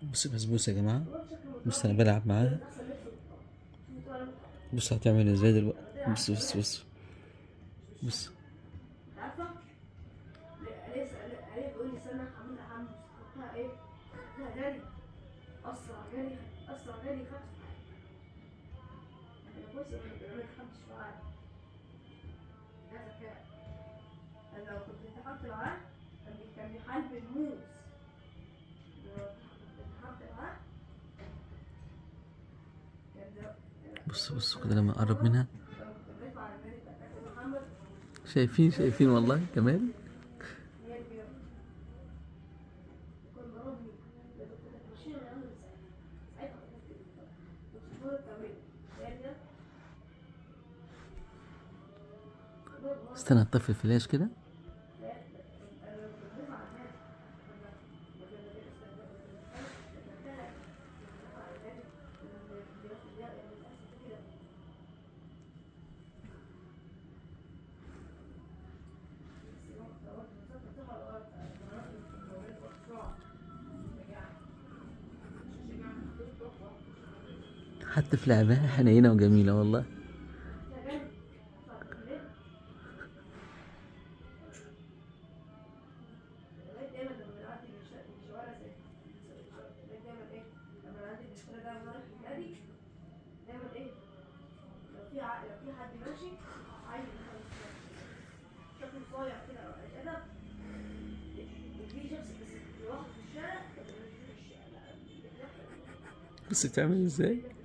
بص بسبوسة يا جماعة. بص أنا بلعب معاها. بص هتعمل ازاي دلوقتي. بص بص بص بص. بص بص كده لما اقرب منها. شايفين والله كمان. استنى اطفي الفلاش كده. حتى في لعبها حنينة وجميلة والله. بص بتعمل ازاي.